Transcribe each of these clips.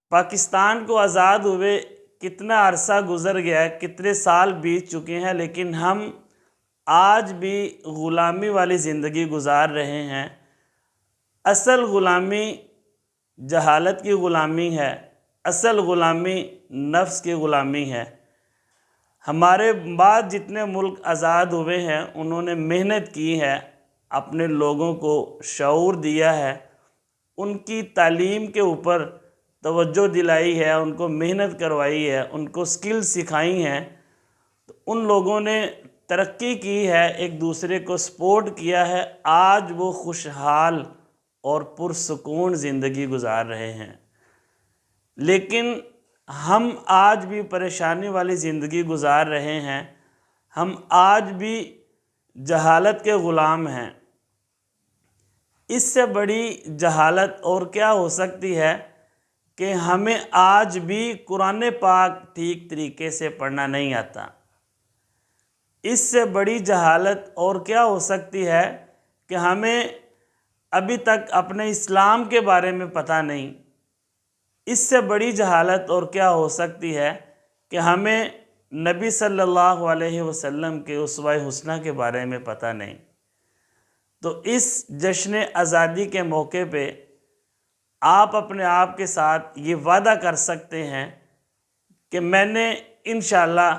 پاکستان کو آزاد ہوئے کتنا عرصہ گزر گیا ہے، کتنے سال بیت چکے ہیں، لیکن ہم آج بھی غلامی والی زندگی گزار رہے ہیں۔ اصل غلامی جہالت کی غلامی ہے، اصل غلامی نفس کی غلامی ہے۔ ہمارے بعد جتنے ملک آزاد ہوئے ہیں انہوں نے محنت کی ہے، اپنے لوگوں کو شعور دیا ہے، ان کی تعلیم کے اوپر توجہ دلائی ہے، ان کو محنت کروائی ہے، ان کو سکل سکھائی ہیں، تو ان لوگوں نے ترقی کی ہے، ایک دوسرے کو سپورٹ کیا ہے، آج وہ خوشحال اور پرسکون زندگی گزار رہے ہیں۔ لیکن ہم آج بھی پریشانی والی زندگی گزار رہے ہیں، ہم آج بھی جہالت کے غلام ہیں۔ اس سے بڑی جہالت اور کیا ہو سکتی ہے کہ ہمیں آج بھی قرآن پاک ٹھیک طریقے سے پڑھنا نہیں آتا۔ اس سے بڑی جہالت اور کیا ہو سکتی ہے کہ ہمیں ابھی تک اپنے اسلام کے بارے میں پتہ نہیں۔ اس سے بڑی جہالت اور کیا ہو سکتی ہے کہ ہمیں نبی صلی اللہ علیہ وسلم کے اسوہ حسنہ کے بارے میں پتہ نہیں۔ تو اس جشن آزادی کے موقع پہ آپ اپنے آپ کے ساتھ یہ وعدہ کر سکتے ہیں کہ میں نے انشاءاللہ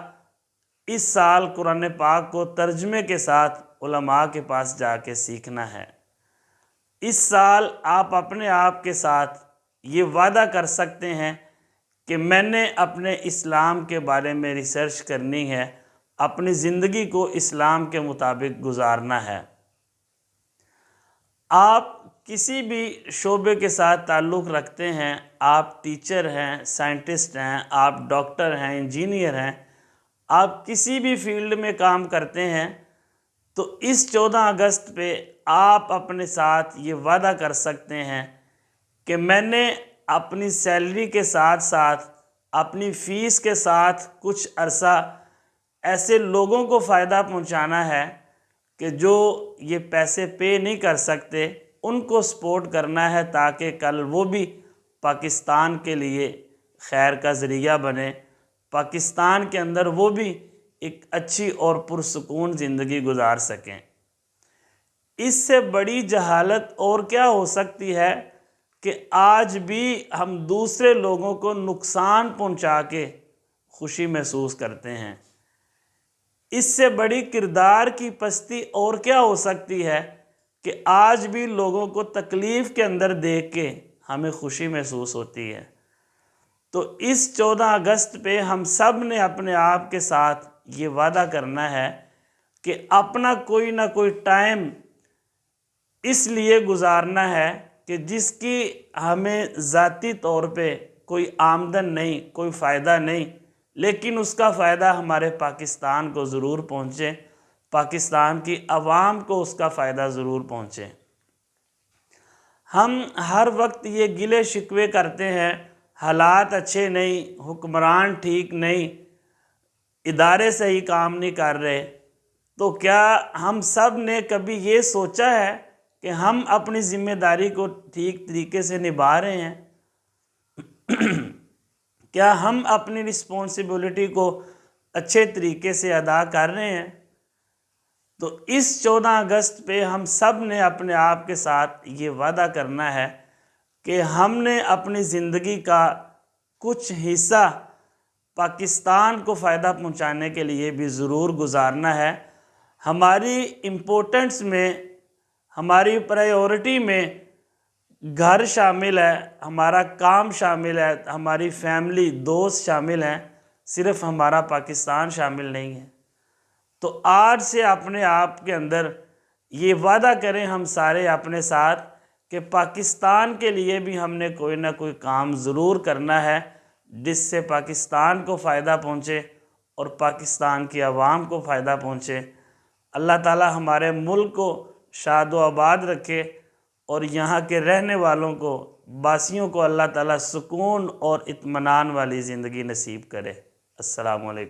اس سال قرآن پاک کو ترجمے کے ساتھ علماء کے پاس جا کے سیکھنا ہے۔ اس سال آپ اپنے آپ کے ساتھ یہ وعدہ کر سکتے ہیں کہ میں نے اپنے اسلام کے بارے میں ریسرچ کرنی ہے، اپنی زندگی کو اسلام کے مطابق گزارنا ہے۔ آپ کسی بھی شعبے کے ساتھ تعلق رکھتے ہیں، آپ ٹیچر ہیں، سائنٹسٹ ہیں، آپ ڈاکٹر ہیں، انجینئر ہیں، آپ کسی بھی فیلڈ میں کام کرتے ہیں، تو اس 14 اگست پہ آپ اپنے ساتھ یہ وعدہ کر سکتے ہیں کہ میں نے اپنی سیلری کے ساتھ ساتھ اپنی فیس کے ساتھ کچھ عرصہ ایسے لوگوں کو فائدہ پہنچانا ہے کہ جو یہ پیسے پے نہیں کر سکتے، ان کو سپورٹ کرنا ہے تاکہ کل وہ بھی پاکستان کے لیے خیر کا ذریعہ بنے، پاکستان کے اندر وہ بھی ایک اچھی اور پرسکون زندگی گزار سکیں۔ اس سے بڑی جہالت اور کیا ہو سکتی ہے کہ آج بھی ہم دوسرے لوگوں کو نقصان پہنچا کے خوشی محسوس کرتے ہیں۔ اس سے بڑی کردار کی پستی اور کیا ہو سکتی ہے کہ آج بھی لوگوں کو تکلیف کے اندر دیکھ کے ہمیں خوشی محسوس ہوتی ہے۔ تو اس 14 اگست پہ ہم سب نے اپنے آپ کے ساتھ یہ وعدہ کرنا ہے کہ اپنا کوئی نہ کوئی ٹائم اس لیے گزارنا ہے کہ جس کی ہمیں ذاتی طور پہ کوئی آمدن نہیں، کوئی فائدہ نہیں، لیکن اس کا فائدہ ہمارے پاکستان کو ضرور پہنچے، پاکستان کی عوام کو اس کا فائدہ ضرور پہنچے۔ ہم ہر وقت یہ گلے شکوے کرتے ہیں، حالات اچھے نہیں، حکمران ٹھیک نہیں، ادارے صحیح کام نہیں کر رہے، تو کیا ہم سب نے کبھی یہ سوچا ہے کہ ہم اپنی ذمہ داری کو ٹھیک طریقے سے نبھا رہے ہیں؟ کیا ہم اپنی رسپانسبلٹی کو اچھے طریقے سے ادا کر رہے ہیں؟ تو اس 14 اگست پہ ہم سب نے اپنے آپ کے ساتھ یہ وعدہ کرنا ہے کہ ہم نے اپنی زندگی کا کچھ حصہ پاکستان کو فائدہ پہنچانے کے لیے بھی ضرور گزارنا ہے۔ ہماری امپورٹنس میں، ہماری پرائیورٹی میں گھر شامل ہے، ہمارا کام شامل ہے، ہماری فیملی، دوست شامل ہیں، صرف ہمارا پاکستان شامل نہیں ہے۔ تو آج سے اپنے آپ کے اندر یہ وعدہ کریں ہم سارے اپنے ساتھ کہ پاکستان کے لیے بھی ہم نے کوئی نہ کوئی کام ضرور کرنا ہے جس سے پاکستان کو فائدہ پہنچے اور پاکستان کی عوام کو فائدہ پہنچے۔ اللہ تعالی ہمارے ملک کو شاد و آباد رکھے اور یہاں کے رہنے والوں کو، باسیوں کو اللہ تعالی سکون اور اطمینان والی زندگی نصیب کرے۔ السلام علیکم۔